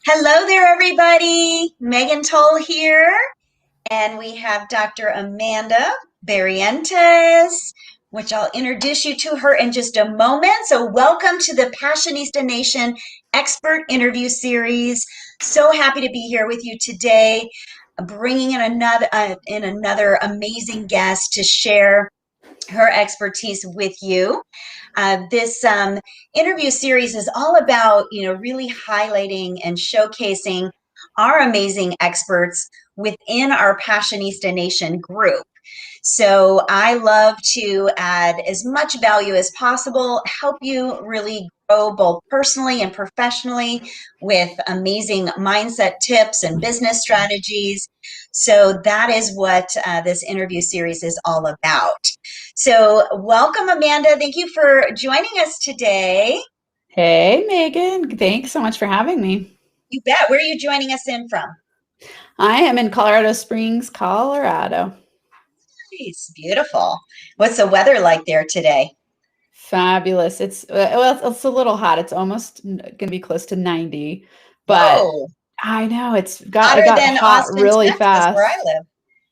Hello there, everybody. Megan Toll here, and we have Dr. Amanda Barrientez, which I'll introduce you to her in just a moment. So, welcome to the Passionista Nation Expert Interview Series. So happy to be here with you today, bringing in another amazing guest to share her expertise with you. This interview series is all about, really highlighting and showcasing our amazing experts within our Passionista Nation group. So I love to add as much value as possible, help you really grow both personally and professionally with amazing mindset tips and business strategies. So that is what this interview series is all about. So welcome, Amanda. Thank you for joining us today. Hey, Megan. Thanks so much for having me. You bet. Where are you joining us in from? I am in Colorado Springs, Colorado. Nice, beautiful. What's the weather like there today? Fabulous. It's a little hot. It's almost going to be close to 90, but Whoa, I know it hotter got than hot Austin, really Texas, where I fast. live.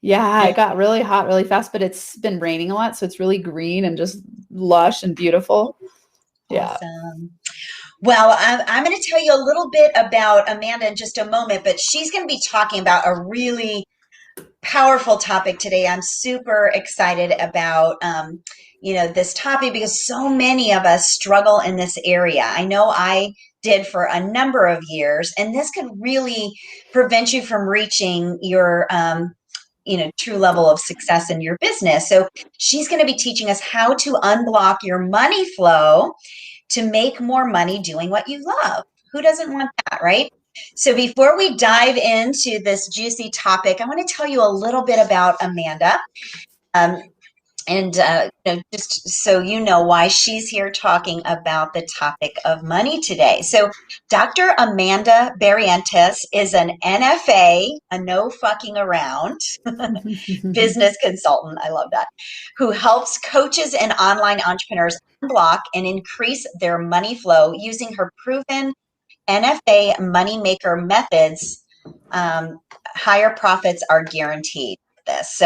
Yeah, it got really hot really fast, but it's been raining a lot, so it's really green and just lush and beautiful. Yeah. Awesome. Well, I'm going to tell you a little bit about Amanda in just a moment, but she's going to be talking about a really powerful topic today. I'm super excited about, this topic because so many of us struggle in this area. I know I did for a number of years, and this could really prevent you from reaching your, true level of success in your business. So she's going to be teaching us how to unblock your money flow to make more money doing what you love. Who doesn't want that, right? So before we dive into this juicy topic, I want to tell you a little bit about Amanda. Um, and just so you know why she's here talking about the topic of money today. So Dr. Amanda Barrientez is an NFA, a no fucking around business consultant. I love that. Who helps coaches and online entrepreneurs unblock and increase their money flow using her proven NFA moneymaker methods. Higher profits are guaranteed. This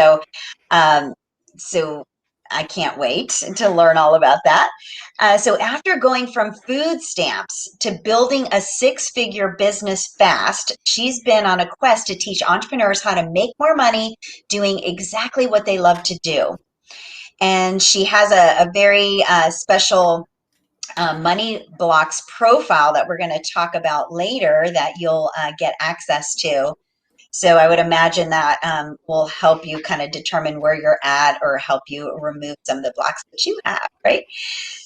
um, so I can't wait to learn all about that. So after going from food stamps to building a six-figure business fast, she's been on a quest to teach entrepreneurs how to make more money doing exactly what they love to do. And she has a very special Money Blocks profile that we're going to talk about later that you'll get access to. So I would imagine that will help you kind of determine where you're at or help you remove some of the blocks that you have, right?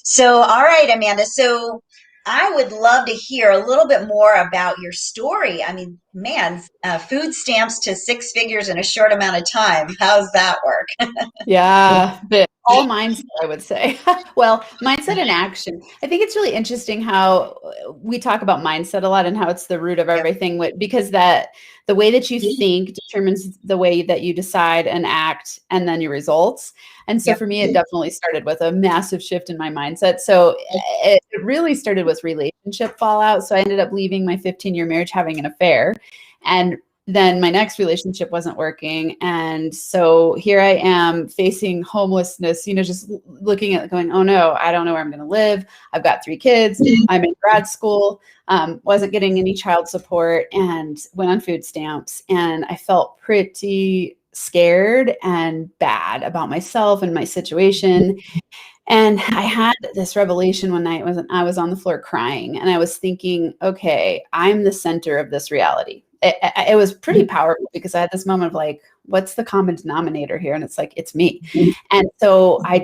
So, all right, Amanda. So I would love to hear a little bit more about your story. I mean, man, food stamps to six figures in a short amount of time. How's that work? Yeah, but all mindset, I would say. Well, mindset and action. I think it's really interesting how we talk about mindset a lot and how it's the root of Yep. everything, because that the way that you think determines the way that you decide and act and then your results. And so Yep. for me, it definitely started with a massive shift in my mindset. So it really started with relationship fallout. So I ended up leaving my 15-year marriage, having an affair. And then my next relationship wasn't working. And so here I am facing homelessness, just looking at going, oh no, I don't know where I'm going to live. I've got 3 kids. I'm in grad school, wasn't getting any child support and went on food stamps. And I felt pretty scared and bad about myself and my situation. And I had this revelation one night when I was on the floor crying, and I was thinking, okay, I'm the center of this reality. It was pretty powerful because I had this moment of like, what's the common denominator here? And it's like, it's me. And so I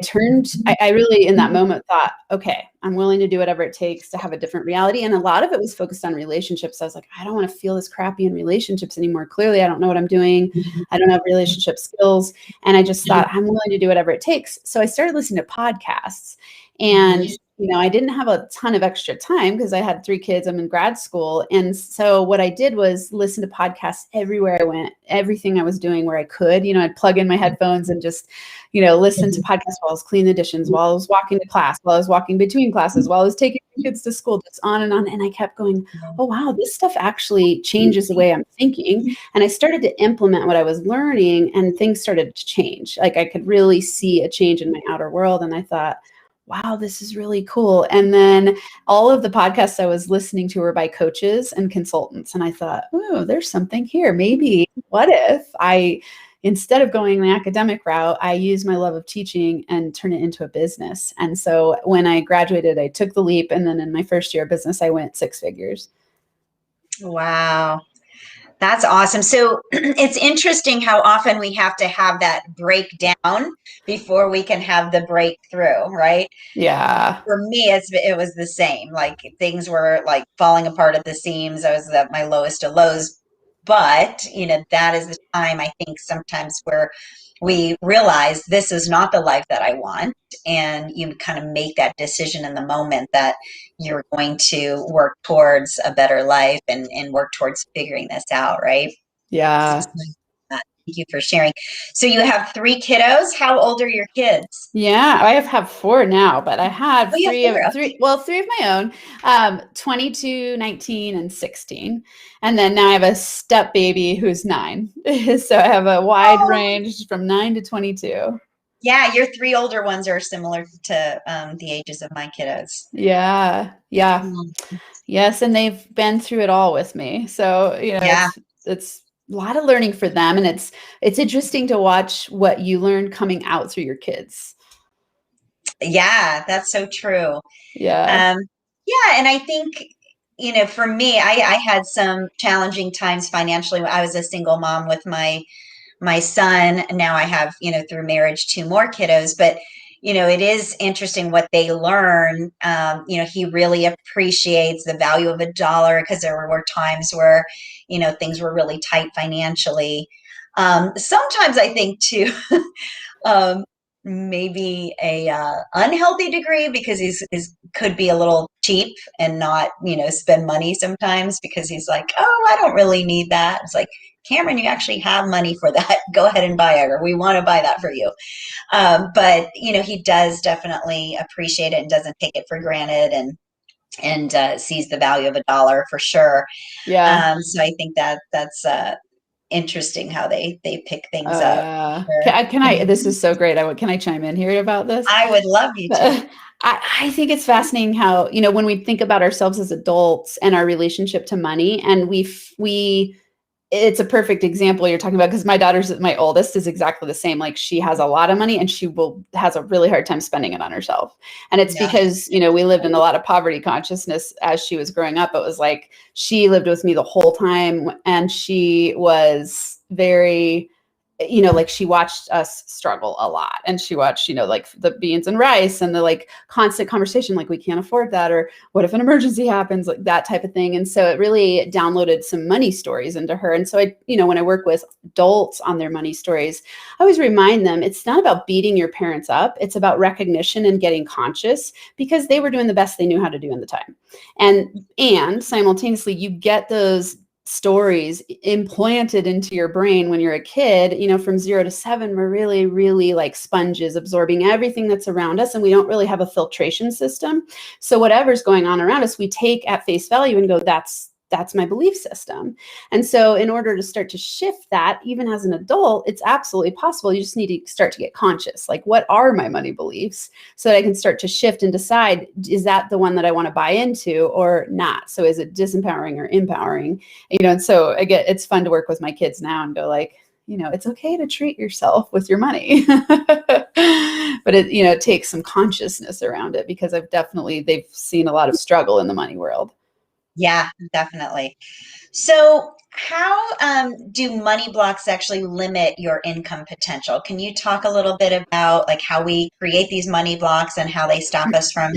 really in that moment thought, okay, I'm willing to do whatever it takes to have a different reality. And a lot of it was focused on relationships. I was like, I don't want to feel this crappy in relationships anymore. Clearly, I don't know what I'm doing. I don't have relationship skills. And I just thought, I'm willing to do whatever it takes. So I started listening to podcasts. And I didn't have a ton of extra time because I had 3 kids. I'm in grad school. And so what I did was listen to podcasts everywhere I went, everything I was doing where I could. I'd plug in my headphones and just, listen to podcasts while I was cleaning the dishes, while I was walking to class, while I was walking between classes, while I was taking my kids to school, just on and on. And I kept going, oh, wow, this stuff actually changes the way I'm thinking. And I started to implement what I was learning, and things started to change. Like I could really see a change in my outer world. And I thought, wow, this is really cool. And then all of the podcasts I was listening to were by coaches and consultants. And I thought, oh, there's something here. Maybe what if instead of going the academic route, I use my love of teaching and turn it into a business. And so when I graduated, I took the leap. And then in my first year of business, I went 6 figures. Wow. That's awesome. So it's interesting how often we have to have that breakdown before we can have the breakthrough, right? Yeah. For me, it was the same. Like things were like falling apart at the seams. I was at my lowest of lows. But, that is the time I think sometimes where we realize this is not the life that I want. And you kind of make that decision in the moment that you're going to work towards a better life and work towards figuring this out, right? Yeah. Thank you for sharing. So you have 3 kiddos. How old are your kids? Yeah, I have 4 now, but I had Oh, you have 4. Okay. three of my own, 22, 19, and 16. And then now I have a step baby who's 9. So I have a wide Oh, range from 9 to 22. yeah, your 3 older ones are similar to the ages of my kiddos. Yeah. Yeah. Mm, Yes, and they've been through it all with me. So, yeah, it's a lot of learning for them, and it's interesting to watch what you learn coming out through your kids. yeah, that's so true. Yeah. Um, yeah, and I think, for me, I had some challenging times financially. I was a single mom with my son. Now I have, through marriage, 2 more kiddos, but it is interesting what they learn. He really appreciates the value of a dollar because there were times where, things were really tight financially. Sometimes I think too, um, maybe a unhealthy degree because he's could be a little cheap and not spend money sometimes because he's like, oh, I don't really need that. It's like, Cameron, you actually have money for that. Go ahead and buy it, or we want to buy that for you. But he does definitely appreciate it and doesn't take it for granted, and sees the value of a dollar for sure. Yeah. So I think that's interesting how they pick things Oh up. yeah. Sure. This is so great. Can I chime in here about this? I would love you to. I think it's fascinating how, when we think about ourselves as adults and our relationship to money, and it's a perfect example you're talking about, because my oldest is exactly the same. Like she has a lot of money and has a really hard time spending it on herself. And it's Yeah. because, we lived in a lot of poverty consciousness as she was growing up. It was like she lived with me the whole time, and she was very, like she watched us struggle a lot, and she watched, like the beans and rice and the like constant conversation, like we can't afford that, or what if an emergency happens, like that type of thing. And so it really downloaded some money stories into her. And so when I work with adults on their money stories, I always remind them it's not about beating your parents up. It's about recognition and getting conscious, because they were doing the best they knew how to do in the time. And simultaneously, you get those stories implanted into your brain when you're a kid. From 0 to 7, we're really, really like sponges, absorbing everything that's around us, and we don't really have a filtration system. So whatever's going on around us, we take at face value and go, that's my belief system. And so in order to start to shift that, even as an adult, it's absolutely possible. You just need to start to get conscious. Like, what are my money beliefs, so that I can start to shift and decide, is that the one that I want to buy into or not? So is it disempowering or empowering? And so again, it's fun to work with my kids now and go like, it's okay to treat yourself with your money. But it takes some consciousness around it, because they've seen a lot of struggle in the money world. Yeah, definitely. So, how do money blocks actually limit your income potential? Can you talk a little bit about like how we create these money blocks and how they stop us from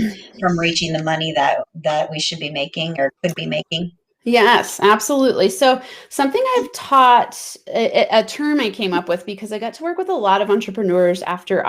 reaching the money that we should be making or could be making? Yes, absolutely. So something I've taught, a term I came up with because I got to work with a lot of entrepreneurs after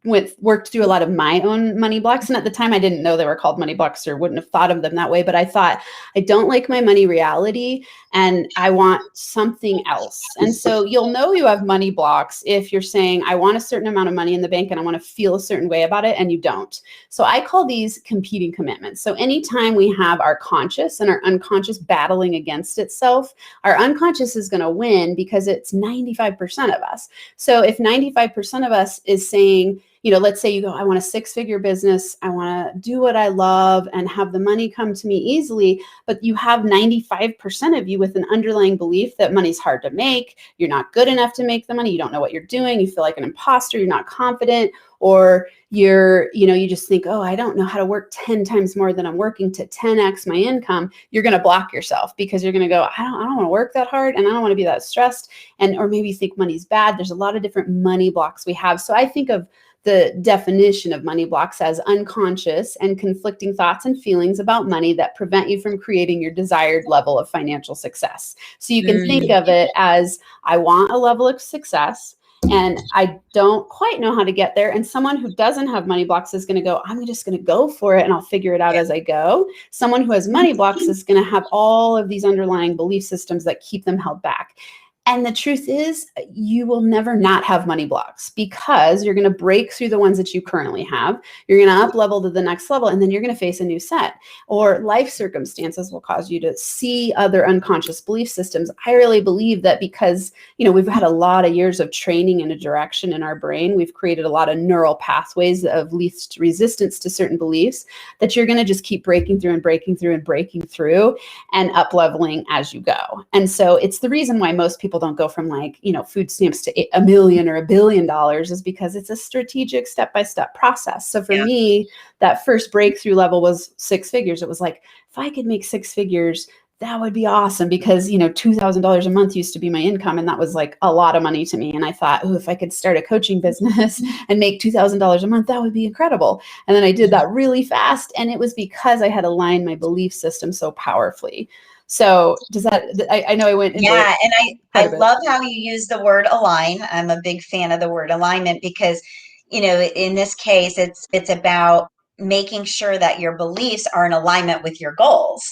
worked through a lot of my own money blocks. And at the time, I didn't know they were called money blocks or wouldn't have thought of them that way. But I thought, I don't like my money reality and I want something else. And so you'll know you have money blocks if you're saying, I want a certain amount of money in the bank and I want to feel a certain way about it, and you don't. So I call these competing commitments. So anytime we have our conscious and our unconscious battling against itself, our unconscious is going to win because it's 95% of us. So if 95% of us is saying, let's say you go, I want a 6-figure business. I want to do what I love and have the money come to me easily. But you have 95% of you with an underlying belief that money's hard to make. You're not good enough to make the money. You don't know what you're doing. You feel like an imposter. You're not confident. Or you just think, oh, I don't know how to work 10 times more than I'm working to 10x my income. You're going to block yourself because you're going to go, I don't want to work that hard and I don't want to be that stressed. Or maybe you think money's bad. There's a lot of different money blocks we have. So I think of the definition of money blocks as unconscious and conflicting thoughts and feelings about money that prevent you from creating your desired level of financial success. So you can think Mm, of it as, I want a level of success and I don't quite know how to get there. And someone who doesn't have money blocks is going to go, I'm just going to go for it and I'll figure it out as I go. Someone who has money blocks is going to have all of these underlying belief systems that keep them held back. And the truth is, you will never not have money blocks because you're going to break through the ones that you currently have. You're going to up level to the next level, and then you're going to face a new set. Or life circumstances will cause you to see other unconscious belief systems. I really believe that because, we've had a lot of years of training in a direction in our brain. We've created a lot of neural pathways of least resistance to certain beliefs that you're going to just keep breaking through and breaking through and breaking through and up leveling as you go. And so it's the reason why most people don't go from food stamps to $1 million or $1 billion is because it's a strategic step-by-step process. So for yeah. me, that first breakthrough level was 6 figures. It was like, if I could make 6 figures, that would be awesome because, $2,000 a month used to be my income. And that was like a lot of money to me. And I thought, oh, if I could start a coaching business and make $2,000 a month, that would be incredible. And then I did that really fast. And it was because I had aligned my belief system so powerfully. So does that, I know I went into Yeah, and quite I a bit. love how you use the word align. I'm a big fan of the word alignment because, in this case, it's about making sure that your beliefs are in alignment with your goals.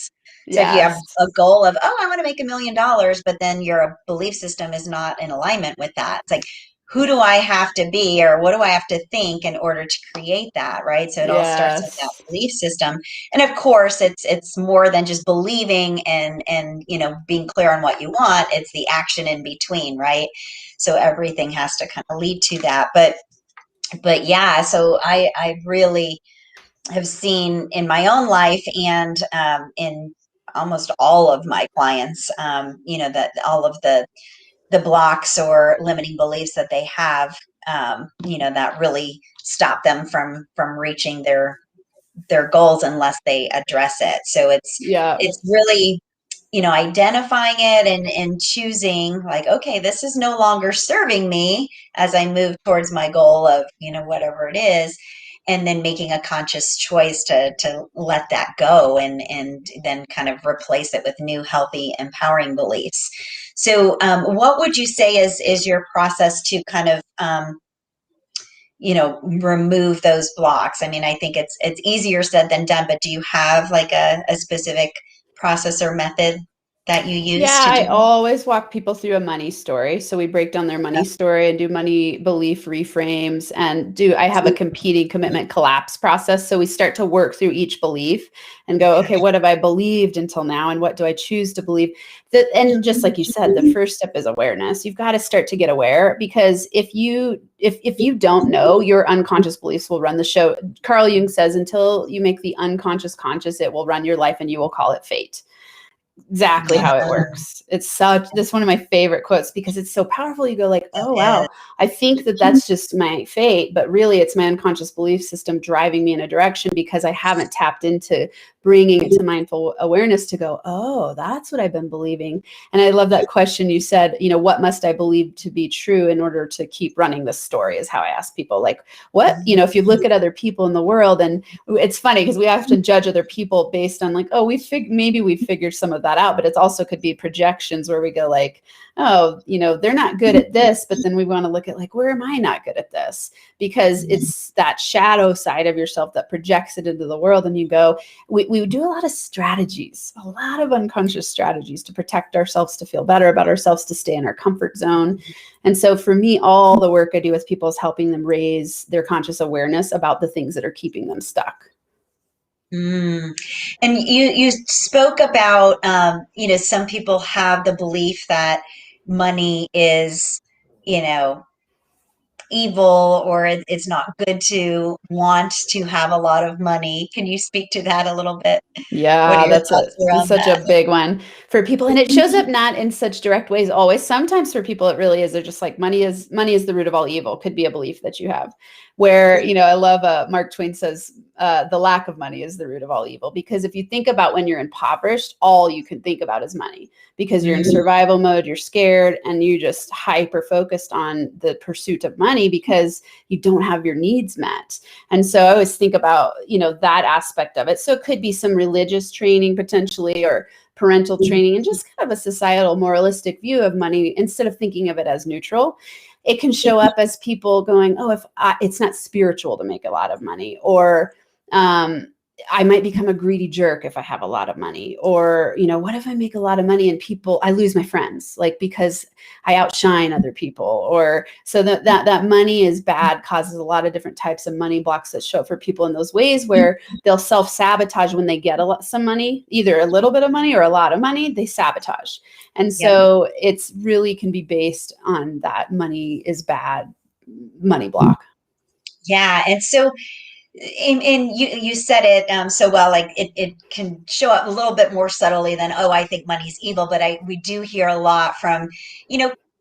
So if you have Yes. a goal of, oh, I want to make $1 million, but then your belief system is not in alignment with that. It's like, who do I have to be or what do I have to think in order to create that, right? So it all starts with that Yes. belief system. And of course, it's more than just believing and being clear on what you want. It's the action in between, right? So everything has to kind of lead to that. But yeah, so I really have seen in my own life and in almost all of my clients, that all of the blocks or limiting beliefs that they have, that really stop them from reaching their goals unless they address it. So it's Yeah. it's really, identifying it and choosing like, okay, this is no longer serving me as I move towards my goal of, whatever it is, and then making a conscious choice to let that go and then kind of replace it with new healthy empowering beliefs. So what would you say is your process to kind of remove those blocks? I mean, I think it's easier said than done, but do you have like a specific process or method that you use Yeah, to do I it? always walk people through a money story. So we break down their money story and do money belief reframes and I have a competing commitment collapse process. So we start to work through each belief and go, okay, what have I believed until now? And what do I choose to believe? And just like you said, the first step is awareness. You've got to start to get aware because if you don't know, your unconscious beliefs will run the show. Carl Jung says, until you make the unconscious conscious, it will run your life and you will call it fate. Exactly how it works. This one of my favorite quotes because it's so powerful. You go like, oh It wow, I think that that's just my fate, but really it's my unconscious belief system driving me in a direction because I haven't tapped into bringing it to mindful awareness to go, oh, that's what I've been believing. And I love that question you said, what must I believe to be true in order to keep running this story, is how I ask people, like, what, if you look at other people in the world, and it's funny because we often judge other people based on like, oh, maybe we've figured some of that out, but it also could be projections where we go like, oh, they're not good at this, but then we want to look at like, where am I not good at this? Because it's that shadow side of yourself that projects it into the world. And you go, we do a lot of strategies, a lot of unconscious strategies to protect ourselves, to feel better about ourselves, to stay in our comfort zone. And so for me, all the work I do with people is helping them raise their conscious awareness about the things that are keeping them stuck. Mm. And you spoke about, some people have the belief that money is, you know, evil, or it's not good to want to have a lot of money. Can you speak to that a little bit? What are Yeah, your that's thoughts around such a that? big one for people. And it shows up not in such direct ways always. Sometimes for people it really is. They're just like, money is the root of all evil, could be a belief that you have. Where, I love Mark Twain says, the lack of money is the root of all evil. Because if you think about when you're impoverished, all you can think about is money, because you're in survival mode, you're scared, and you just hyper focused on the pursuit of money because you don't have your needs met. And so I always think about, that aspect of it. So it could be some religious training potentially, or parental training, and just kind of a societal moralistic view of money instead of thinking of it as neutral. It can show up as people going, oh, it's not spiritual to make a lot of money, or I might become a greedy jerk if I have a lot of money, or, what if I make a lot of money and I lose my friends, like, because I outshine other people, or so that money is bad causes a lot of different types of money blocks that show up for people in those ways where they'll self-sabotage when they get some money, either a little bit of money or a lot of money, they sabotage. And so it's really can be based on that money is bad money block. Yeah. And so, and you said it so well, like it can show up a little bit more subtly than, oh, I think money's evil. But we do hear a lot from,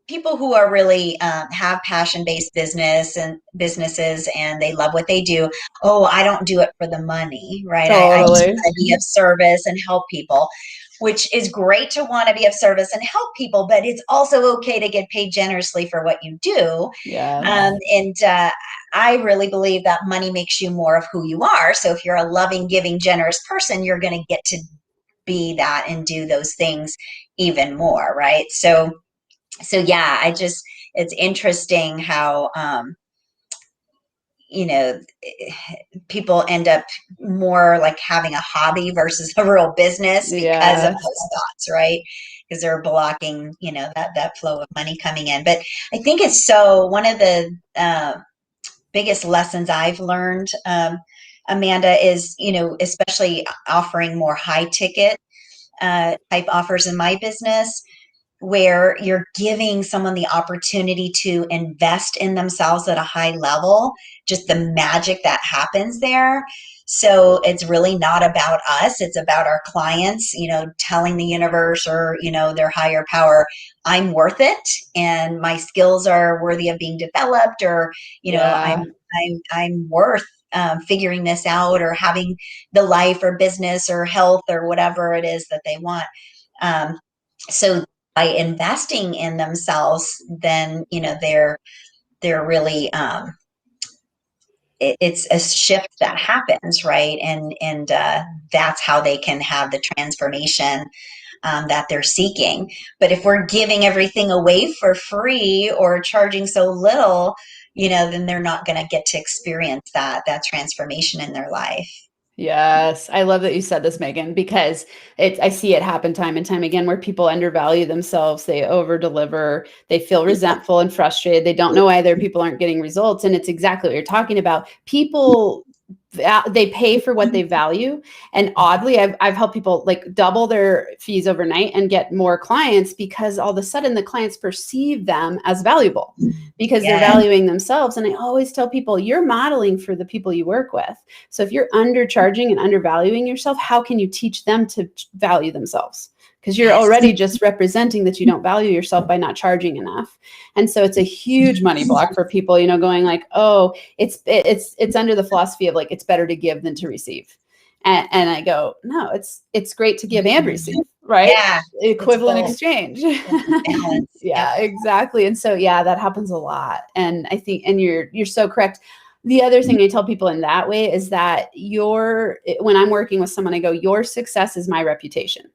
people who are really have passion-based businesses, and they love what they do. Oh, I don't do it for the money, right? I just Totally. want to be of service and help people, which is great to want to be of service and help people, but it's also okay to get paid generously for what you do. Yeah. And I really believe that money makes you more of who you are. So if you're a loving, giving, generous person, you're going to get to be that and do those things even more, right? So yeah, it's interesting how, you know, people end up more like having a hobby versus a real business because of Yes. those thoughts, right? Because they're blocking, that flow of money coming in. But I think it's one of the biggest lessons I've learned, Amanda, is, especially offering more high ticket type offers in my business, where you're giving someone the opportunity to invest in themselves at a high level, just the magic that happens there. So it's really not about us. It's about our clients, telling the universe, or, their higher power, I'm worth it and my skills are worthy of being developed, or, Yeah. I'm worth figuring this out, or having the life or business or health or whatever it is that they want. So by investing in themselves, then, they're really, it's a shift that happens, right? And that's how they can have the transformation that they're seeking. But if we're giving everything away for free or charging so little, then they're not going to get to experience that transformation in their life. Yes. I love that you said this, Megan, because I see it happen time and time again where people undervalue themselves. They over deliver. They feel resentful and frustrated. They don't know why their people aren't getting results. And it's exactly what you're talking about. People, they pay for what they value. And oddly, I've helped people like double their fees overnight and get more clients, because all of a sudden the clients perceive them as valuable because they're Yes. valuing themselves. And I always tell people, you're modeling for the people you work with. So if you're undercharging and undervaluing yourself, how can you teach them to value themselves? Because you're Yes. already just representing that you don't value yourself by not charging enough. And so it's a huge money block for people, going like, oh, it's under the philosophy of like, it's better to give than to receive. And I go, no, it's great to give and receive, right? Yeah, it's Equivalent both. exchange. Yeah, balance. Yep. Yeah, exactly. And so yeah, that happens a lot. And I think, and you're so correct. The other thing I tell people in that way is that when I'm working with someone, I go, your success is my reputation.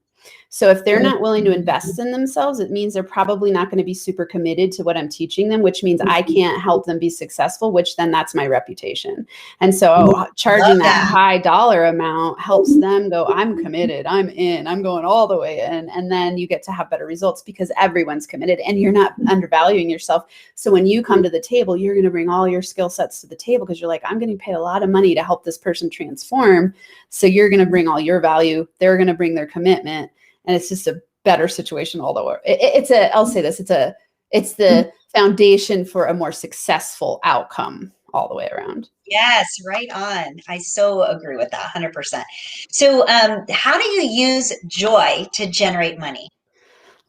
So if they're not willing to invest in themselves, it means they're probably not going to be super committed to what I'm teaching them, which means I can't help them be successful, which then that's my reputation. And so charging Love that that. high dollar amount helps them go, I'm committed, I'm in, I'm going all the way in. And then you get to have better results because everyone's committed and you're not undervaluing yourself. So when you come to the table, you're going to bring all your skill sets to the table because you're like, I'm getting paid a lot of money to help this person transform. So you're going to bring all your value. They're going to bring their commitment. And it's just a better situation all the way. I'll say this, it's the foundation for a more successful outcome all the way around. Yes, right on. I so agree with that 100%. So, how do you use joy to generate money?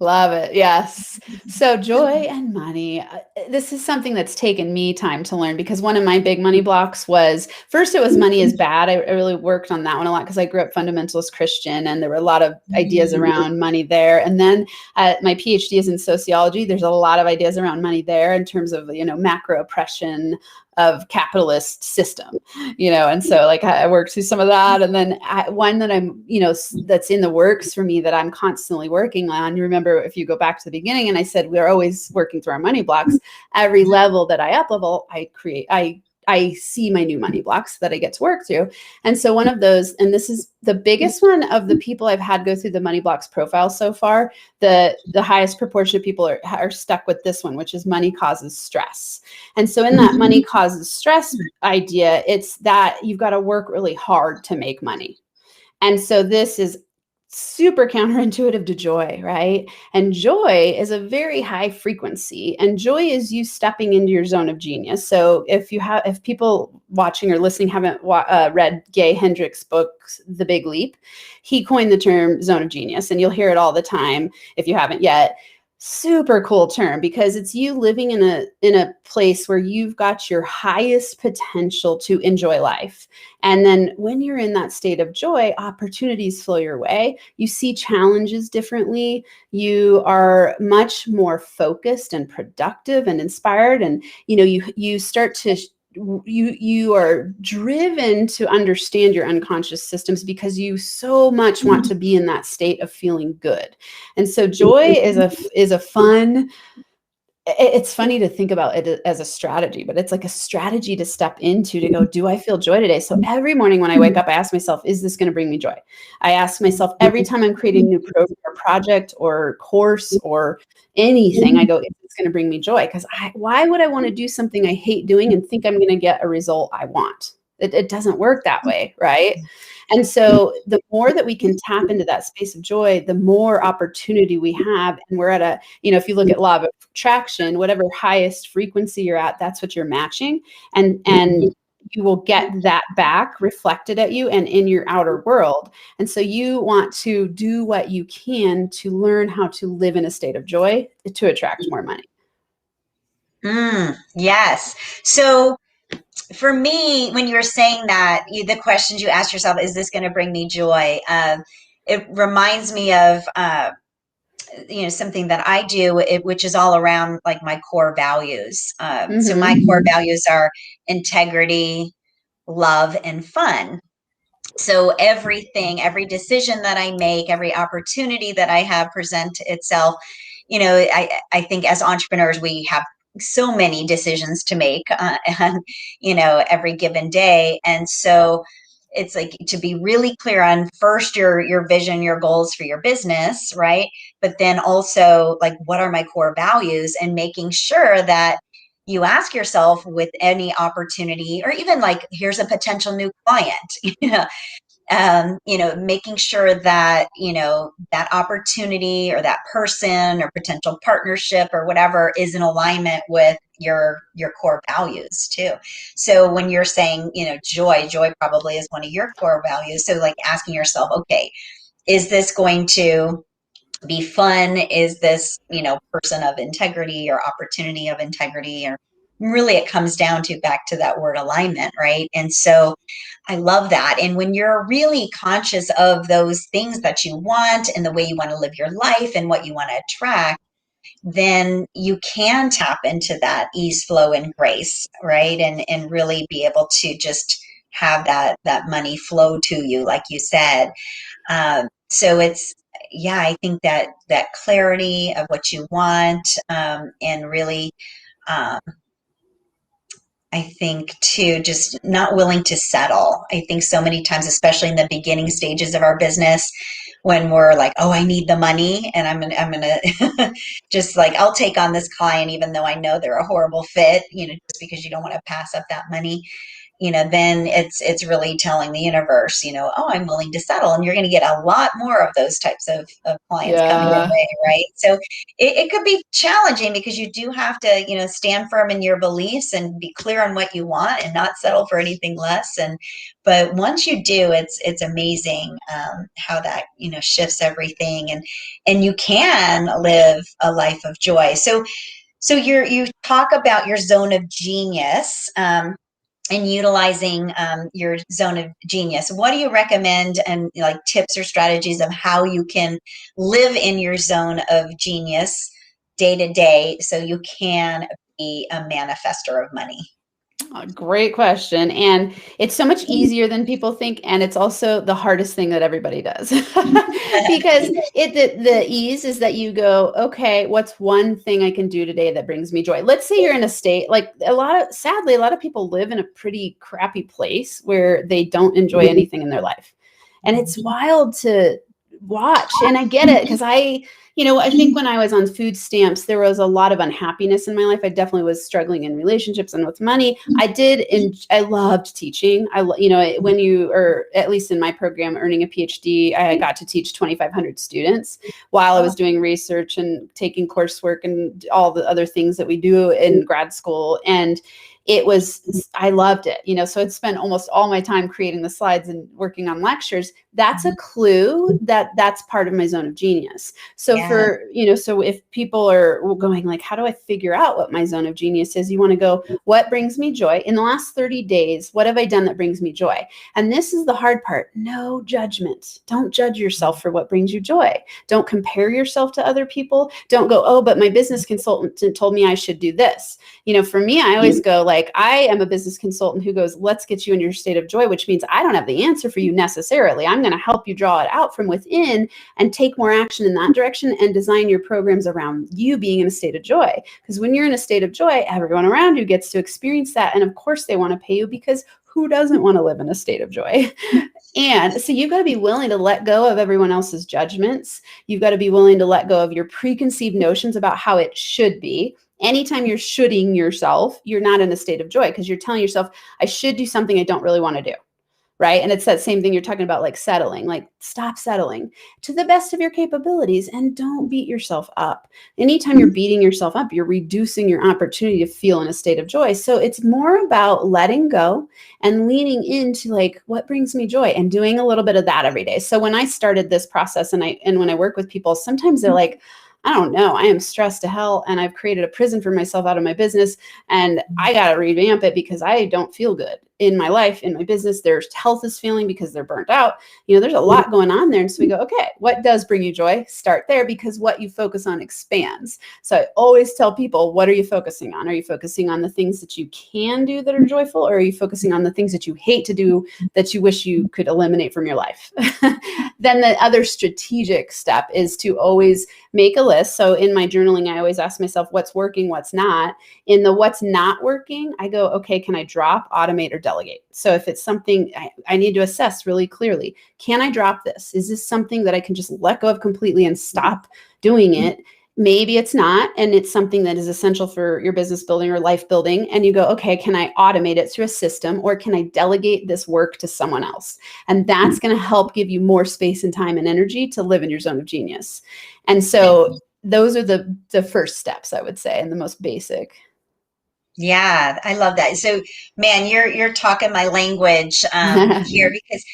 Love it. Yes. So joy and money. This is something that's taken me time to learn because one of my big money blocks was first it was money is bad. I really worked on that one a lot because I grew up fundamentalist Christian and there were a lot of ideas around money there. And then my PhD is in sociology. There's a lot of ideas around money there in terms of, macro oppression of capitalist system, and so like I worked through some of that. And then one that I'm, that's in the works for me that I'm constantly working on. You remember if you go back to the beginning and I said, we're always working through our money blocks. Every level that I up level, I see my new money blocks that I get to work through. And so one of those, and this is the biggest one of the people I've had go through the money blocks profile so far, the highest proportion of people are stuck with this one, which is money causes stress. And so in that money causes stress idea, it's that you've got to work really hard to make money. And so this is super counterintuitive to joy, right? And joy is a very high frequency, and joy is you stepping into your zone of genius. So if people watching or listening haven't read Gay Hendricks' book, The Big Leap, he coined the term zone of genius, and you'll hear it all the time if you haven't yet. Super cool term because it's you living in a place where you've got your highest potential to enjoy life. And then when you're in that state of joy, opportunities flow your way. You see challenges differently. You are much more focused and productive and inspired. And you start to you are driven to understand your unconscious systems because you so much want to be in that state of feeling good. And so joy is a fun, it's funny to think about it as a strategy, but it's like a strategy to step into to go, do I feel joy today? So every morning when I wake up, I ask myself, is this going to bring me joy? I ask myself every time I'm creating a new program or project or course or anything, I go, is this going to bring me joy? Because why would I want to do something I hate doing and think I'm going to get a result I want? It doesn't work that way, right? And so the more that we can tap into that space of joy, the more opportunity we have. And we're at if you look at law of attraction, whatever highest frequency you're at, that's what you're matching. And you will get that back reflected at you and in your outer world. And so you want to do what you can to learn how to live in a state of joy to attract more money. Yes. So for me, when you were saying that, the questions you ask yourself, is this going to bring me joy? It reminds me of, something that I do, which is all around like my core values. So my core values are integrity, love, and fun. So every decision that I make, every opportunity that I have present itself, I think as entrepreneurs, we have so many decisions to make, and, every given day. And so it's like to be really clear on first your vision, your goals for your business, right? But then also like, what are my core values, and making sure that you ask yourself with any opportunity, or even like, here's a potential new client, making sure that, that opportunity or that person or potential partnership or whatever is in alignment with your core values too. So when you're saying, joy probably is one of your core values. So like asking yourself, okay, is this going to be fun? Is this, person of integrity or opportunity of integrity? Or really it comes down to back to that word alignment, right? And so I love that. And when you're really conscious of those things that you want and the way you want to live your life and what you want to attract, then you can tap into that ease, flow, and grace, right? And really be able to just have that money flow to you, like you said. So it's, yeah, I think that clarity of what you want, and really, um, I think too, just not willing to settle. I think so many times, especially in the beginning stages of our business, when we're like, oh, I need the money, and I'm gonna just like, I'll take on this client even though I know they're a horrible fit, just because you don't want to pass up that money. Then it's really telling the universe, oh, I'm willing to settle. And you're going to get a lot more of those types of clients coming your Yeah. way, right? So it could be challenging because you do have to, stand firm in your beliefs and be clear on what you want and not settle for anything less. But once you do, it's amazing, how that, shifts everything, and you can live a life of joy. So you talk about your zone of genius, and utilizing, your zone of genius. What do you recommend, and like tips or strategies of how you can live in your zone of genius day to day so you can be a manifester of money? Great question. And it's so much easier than people think. And it's also the hardest thing that everybody does. Because the ease is that you go, okay, what's one thing I can do today that brings me joy? Let's say you're in a state like sadly, a lot of people live in a pretty crappy place where they don't enjoy anything in their life. And it's wild to watch. And I get it because I think when I was on food stamps, there was a lot of unhappiness in my life. I definitely was struggling in relationships and with money. I loved teaching. When you, or at least in my program, earning a PhD, I got to teach 2,500 students while I was doing research and taking coursework and all the other things that we do in grad school. And I loved it, so I'd spent almost all my time creating the slides and working on lectures. That's a clue that that's part of my zone of genius. So Yeah. so if people are going like, how do I figure out what my zone of genius is? You want to go, what brings me joy? In the last 30 days, what have I done that brings me joy? And this is the hard part. No judgment. Don't judge yourself for what brings you joy. Don't compare yourself to other people. Don't go, oh, but my business consultant told me I should do this. For me, I always go like, I am a business consultant who goes, let's get you in your state of joy, which means I don't have the answer for you necessarily. I'm going to help you draw it out from within and take more action in that direction and design your programs around you being in a state of joy. Because when you're in a state of joy, everyone around you gets to experience that. And of course they want to pay you, because who doesn't want to live in a state of joy? And so you've got to be willing to let go of everyone else's judgments. You've got to be willing to let go of your preconceived notions about how it should be. Anytime you're shoulding yourself, you're not in a state of joy, because you're telling yourself, I should do something I don't really want to do. Right. And it's that same thing you're talking about, like settling, like stop settling to the best of your capabilities and don't beat yourself up. Anytime you're beating yourself up, you're reducing your opportunity to feel in a state of joy. So it's more about letting go and leaning into like, what brings me joy, and doing a little bit of that every day. So when I started this process and when I work with people, sometimes they're like, I don't know, I am stressed to hell and I've created a prison for myself out of my business and I got to revamp it because I don't feel good in my life, in my business. There's health is failing because they're burnt out. There's a lot going on there. And so we go, okay, what does bring you joy? Start there, because what you focus on expands. So I always tell people, what are you focusing on? Are you focusing on the things that you can do that are joyful? Or are you focusing on the things that you hate to do that you wish you could eliminate from your life? Then the other strategic step is to always make a list. So in my journaling, I always ask myself, what's working, what's not. In the what's not working, I go, okay, can I drop, automate, or delegate? So if it's something I need to assess really clearly, can I drop this? Is this something that I can just let go of completely and stop doing it? Maybe it's not, and it's something that is essential for your business building or life building. And you go, okay, can I automate it through a system, or can I delegate this work to someone else? And that's going to help give you more space and time and energy to live in your zone of genius. And so those are the first steps, I would say, and the most basic. Yeah, I love that. So, man, you're talking my language, here, because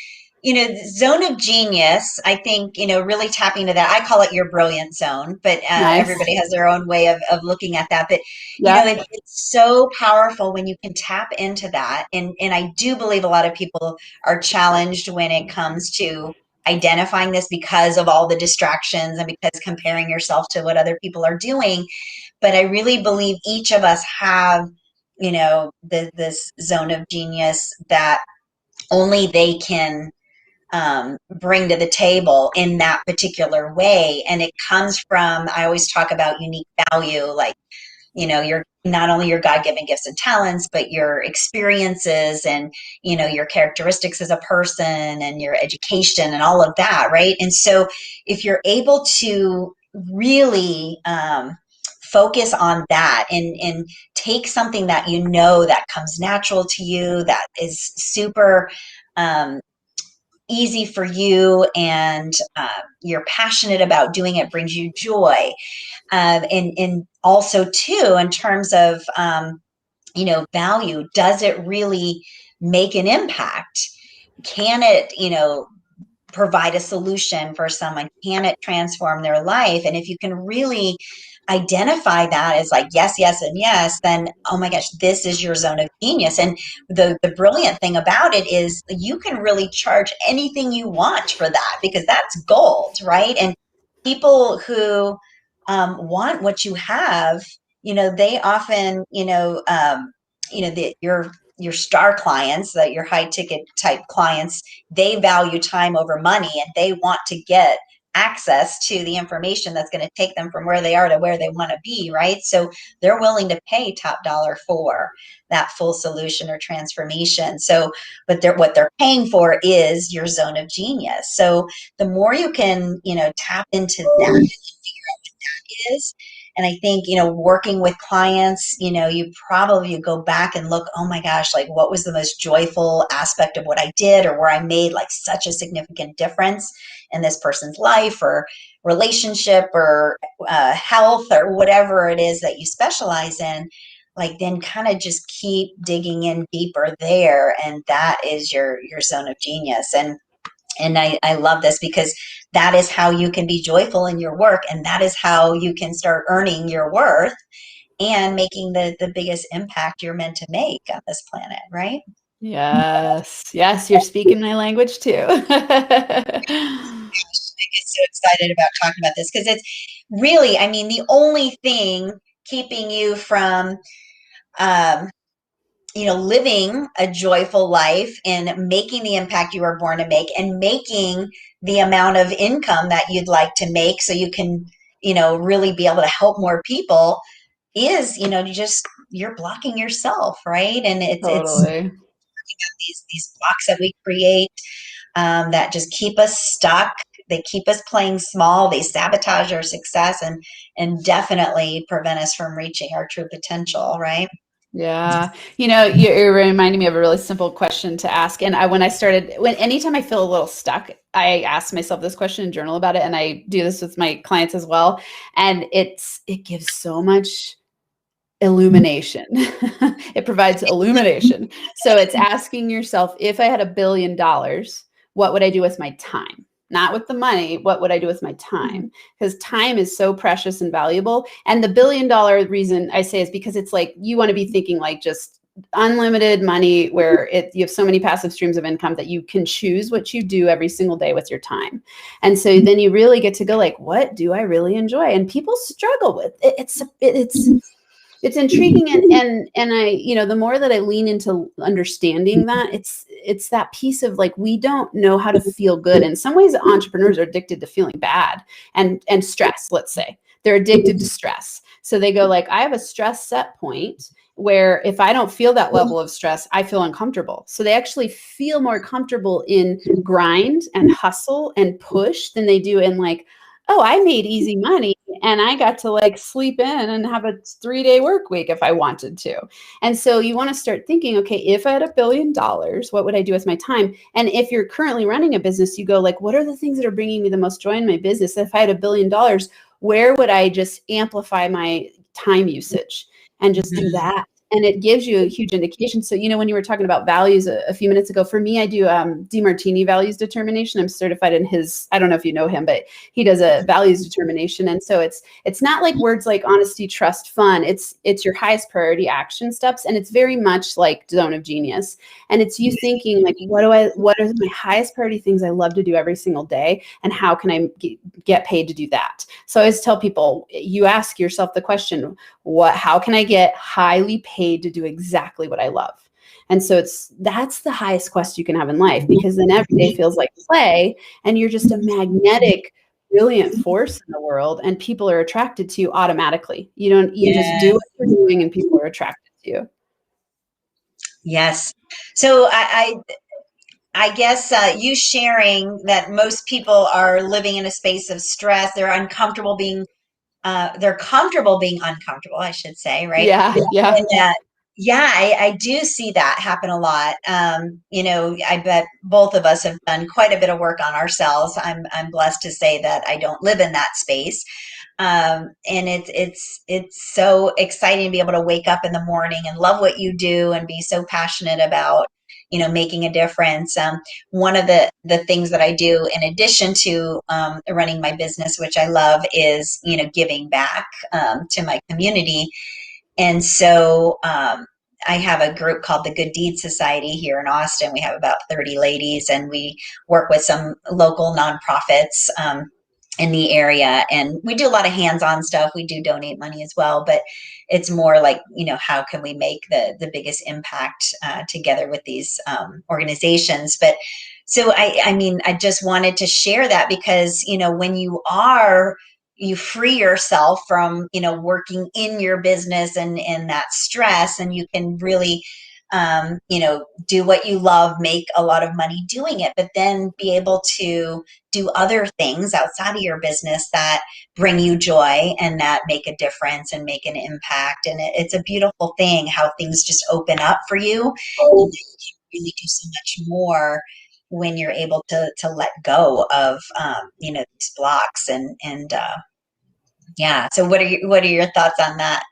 zone of genius, I think, really tapping into that. I call it your brilliant zone, but Nice. everybody has their own way of looking at that. But, Yep. it's so powerful when you can tap into that. And I do believe a lot of people are challenged when it comes to identifying this because of all the distractions and because comparing yourself to what other people are doing. But I really believe each of us have, this zone of genius that only they can bring to the table in that particular way. And it comes from, I always talk about unique value, like, your not only your God-given gifts and talents, but your experiences and, your characteristics as a person and your education and all of that, right? And so if you're able to really focus on that and take something that that comes natural to you, that is super um, easy for you, and you're passionate about doing it, brings you joy, and also too in terms of value, does it really make an impact? Can it provide a solution for someone? Can it transform their life? And if you can really identify that as like yes, yes, and yes, then oh my gosh, this is your zone of genius. And the brilliant thing about it is you can really charge anything you want for that, because that's gold, right? And people who want what you have, they often, your star clients, that your high ticket type clients, they value time over money, and they want to get access to the information that's going to take them from where they are to where they want to be, right? So they're willing to pay top dollar for that full solution or transformation. So, but what they're paying for is your zone of genius. So the more you can, tap into that and figure out what that is. And I think, working with clients, you go back and look, oh my gosh, like what was the most joyful aspect of what I did, or where I made like such a significant difference in this person's life or relationship or health or whatever it is that you specialize in. Like then kind of just keep digging in deeper there, and that is your zone of genius. And I love this, because that is how you can be joyful in your work, and that is how you can start earning your worth and making the biggest impact you're meant to make on this planet, right? Yes. Yes. You're speaking my language too. I get so excited about talking about this, because it's really, I mean, the only thing keeping you from um, living a joyful life and making the impact you were born to make, and making the amount of income that you'd like to make so you can, really be able to help more people, is, you're blocking yourself, right? And it's Totally. these blocks that we create, that just keep us stuck. They keep us playing small. They sabotage our success, and definitely prevent us from reaching our true potential, right? Yeah. You're reminding me of a really simple question to ask. And anytime I feel a little stuck, I ask myself this question and journal about it. And I do this with my clients as well. And it gives so much illumination. It provides illumination. So it's asking yourself, if I had $1 billion, what would I do with my time? Not with the money, what would I do with my time? Because time is so precious and valuable. And the $1 billion reason I say is because it's like you want to be thinking like just unlimited money, where you have so many passive streams of income that you can choose what you do every single day with your time. And so then you really get to go like, what do I really enjoy? And people struggle with it. It's intriguing, and I, the more that I lean into understanding that, it's that piece of like, we don't know how to feel good. In some ways, entrepreneurs are addicted to feeling bad and stress. Let's say they're addicted to stress, so they go like, I have a stress set point where if I don't feel that level of stress, I feel uncomfortable. So they actually feel more comfortable in grind and hustle and push than they do in like, oh, I made easy money and I got to like sleep in and have a 3-day work week if I wanted to. And so you want to start thinking, okay, if I had $1 billion, what would I do with my time? And if you're currently running a business, you go like, what are the things that are bringing me the most joy in my business? If I had $1 billion, where would I just amplify my time usage and just do that? and it gives you a huge indication. So, when you were talking about values a few minutes ago, for me, I do DeMartini values determination. I'm certified in his, I don't know if you know him, but he does a values determination. And so it's not like words like honesty, trust, fun. It's your highest priority action steps. And it's very much like Zone of Genius. And it's you thinking like, what are my highest priority things I love to do every single day? And how can I get paid to do that? So I always tell people, you ask yourself the question, how can I get highly paid to do exactly what I love? And so that's the highest quest you can have in life, because then every day feels like play and you're just a magnetic, brilliant force in the world, and people are attracted to you automatically. You just do what you're doing and people are attracted to you. Yes. So I guess you sharing that most people are living in a space of stress. They're comfortable being uncomfortable, I should say, right? Yeah. Yeah. And yeah, I do see that happen a lot. I bet both of us have done quite a bit of work on ourselves. I'm blessed to say that I don't live in that space. And it's so exciting to be able to wake up in the morning and love what you do and be so passionate about, making a difference. One of the things that I do in addition to running my business, which I love, is, giving back to my community. And so I have a group called the Good Deed Society here in Austin. We have about 30 ladies, and we work with some local nonprofits in the area. And we do a lot of hands-on stuff. We do donate money as well, but it's more like, how can we make the biggest impact together with these organizations? But so I just wanted to share that because, when you free yourself from, working in your business and that stress, and you can really, do what you love, make a lot of money doing it, but then be able to do other things outside of your business that bring you joy and that make a difference and make an impact. And it's a beautiful thing how things just open up for you. And you can really do so much more when you're able to let go of, these blocks and yeah. So what are your thoughts on that?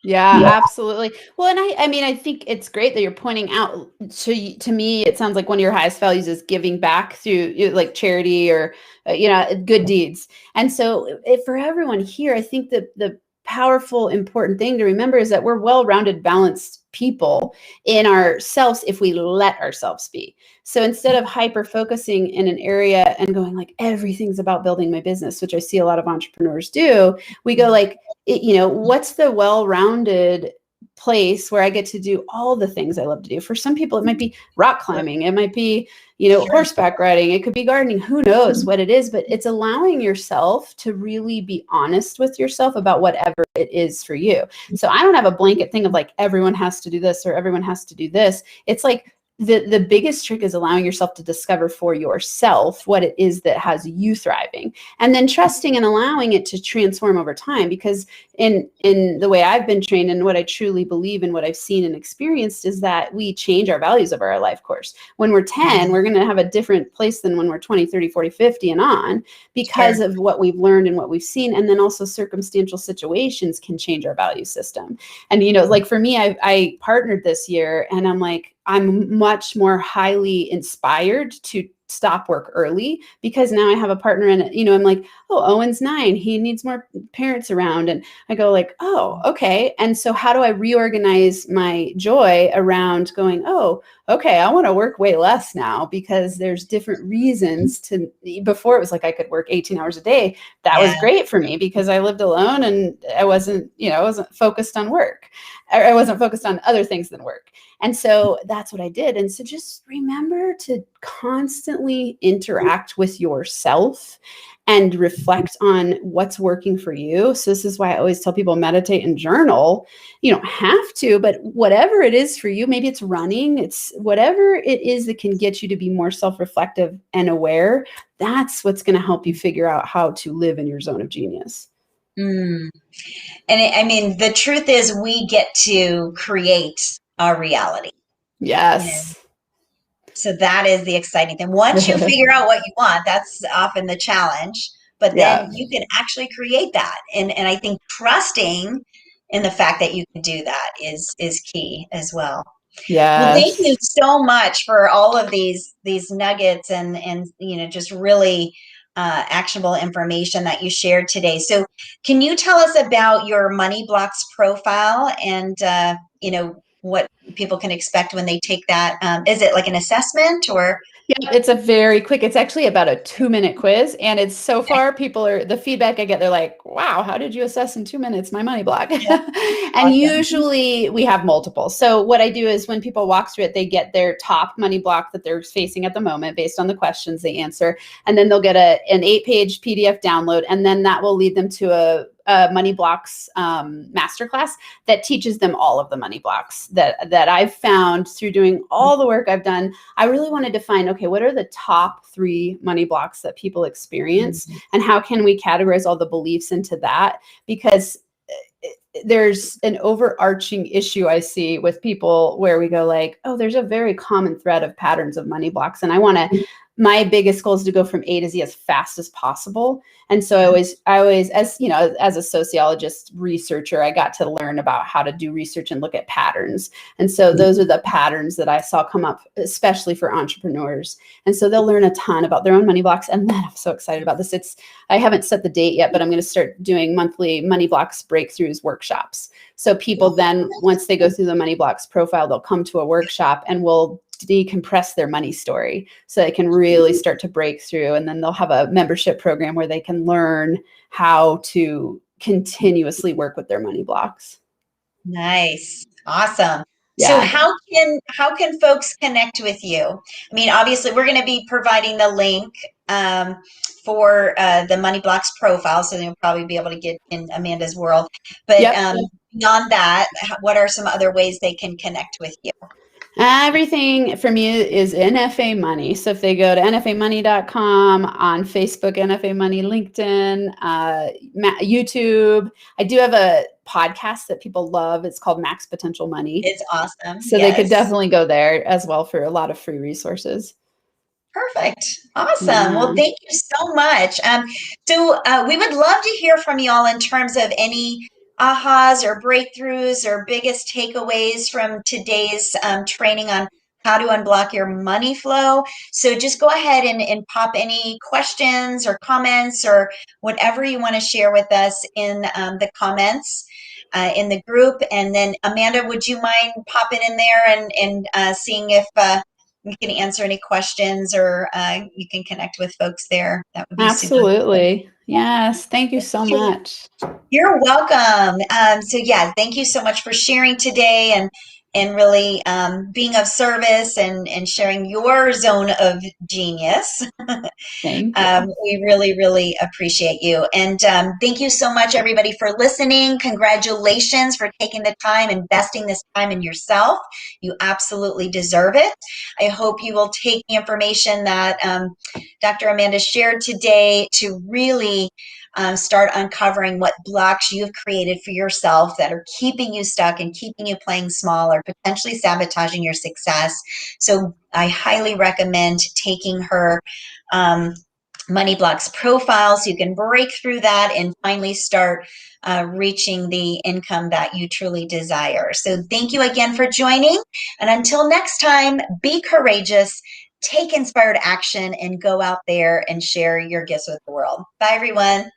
Yeah, absolutely. Well, and I mean, I think it's great that you're pointing out. To me, it sounds like one of your highest values is giving back through like charity or, good deeds. And so, for everyone here, I think that the powerful, important thing to remember is that we're well-rounded, balanced people in ourselves if we let ourselves be. So instead of hyper focusing in an area and going like everything's about building my business, which I see a lot of entrepreneurs do, we go like, what's the well-rounded place where I get to do all the things I love to do? For some people, it might be rock climbing. It might be, horseback riding. It could be gardening. Who knows what it is, but it's allowing yourself to really be honest with yourself about whatever it is for you. So I don't have a blanket thing of like, everyone has to do this or everyone has to do this. It's like, the biggest trick is allowing yourself to discover for yourself what it is that has you thriving, and then trusting and allowing it to transform over time. Because in the way I've been trained and what I truly believe and what I've seen and experienced is that we change our values over our life course. When we're 10, we're going to have a different place than when we're 20, 30, 40, 50 and on, because of what we've learned and what we've seen. And then also circumstantial situations can change our value system. And, like for me, I partnered this year, and I'm much more highly inspired to stop work early because now I have a partner in it. I'm like, oh, Owen's 9. He needs more parents around. And I go like, oh, okay. And so how do I reorganize my joy around going, oh, okay, I want to work way less now because there's different reasons to. Before it was like I could work 18 hours a day. That was great for me because I lived alone and I wasn't focused on work. I wasn't focused on other things than work. And so that's what I did. And so just remember to constantly interact with yourself and reflect on what's working for you. So this is why I always tell people meditate and journal. You don't have to, but whatever it is for you, maybe it's running, it's whatever it is that can get you to be more self-reflective and aware. That's what's going to help you figure out how to live in your zone of genius. Mm. And the truth is we get to create our reality. Yes. So that is the exciting thing. Once you figure out what you want, that's often the challenge, but then you can actually create that. And I think trusting in the fact that you can do that is key as well. Well, thank you Yes. so much for all of these nuggets and just really actionable information that you shared today. So, can you tell us about your Money Blocks profile and what people can expect when they take that? Is it like an assessment or? Yeah, it's a very quick, it's actually about a 2-minute quiz. And it's so far, the feedback I get, they're like, wow, how did you assess in 2 minutes my money block? Yeah, And awesome. usually we have multiple. So what I do is when people walk through it, they get their top money block that they're facing at the moment based on the questions they answer. And then they'll get an 8-page PDF download. And then that will lead them to a Money Blocks masterclass that teaches them all of the money blocks that I've found through doing all the work I've done. I really wanted to find, okay, what are the top 3 money blocks that people experience, and how can we categorize all the beliefs into that? Because there's an overarching issue I see with people where we go like, oh, there's a very common thread of patterns of money blocks. And my biggest goal is to go from A to Z as fast as possible. And so I always, as a sociologist researcher, I got to learn about how to do research and look at patterns. And so those are the patterns that I saw come up, especially for entrepreneurs. And so they'll learn a ton about their own money blocks. And then I'm so excited about this. I haven't set the date yet, but I'm going to start doing monthly money blocks breakthroughs workshops. So people then, once they go through the money blocks profile, they'll come to a workshop and we'll decompress their money story so they can really start to break through. And then they'll have a membership program where they can learn how to continuously work with their money blocks. Nice. Awesome. So Yeah. how can folks connect with you? I mean, obviously we're going to be providing the link for the Money Blocks profile, so they'll probably be able to get in Amanda's world. But Yep. beyond that, what are some other ways they can connect with you? Everything for me is NFA Money. So if they go to nfamoney.com, on Facebook, NFA Money, LinkedIn, YouTube, I do have a podcast that people love. It's called Max Potential Money. It's awesome. So they could definitely go there as well for a lot of free resources. Perfect. Awesome. Yeah. Well, thank you so much. So we would love to hear from you all in terms of any ahas or breakthroughs or biggest takeaways from today's training on how to unblock your money flow. So just go ahead and pop any questions or comments or whatever you want to share with us in the comments in the group. And then Amanda, would you mind popping in there and seeing if you can answer any questions or you can connect with folks there. That would be super. Absolutely. Yes. Thank you so much. You're welcome. So yeah, thank you so much for sharing today and really being of service and sharing your zone of genius. Thank you. We really, really appreciate you. And thank you so much, everybody, for listening. Congratulations for taking the time, investing this time in yourself. You absolutely deserve it. I hope you will take the information that Dr. Amanda shared today to really start uncovering what blocks you've created for yourself that are keeping you stuck and keeping you playing small or potentially sabotaging your success. So I highly recommend taking her Money Blocks profile so you can break through that and finally start reaching the income that you truly desire. So thank you again for joining. And until next time, be courageous, take inspired action, and go out there and share your gifts with the world. Bye, everyone.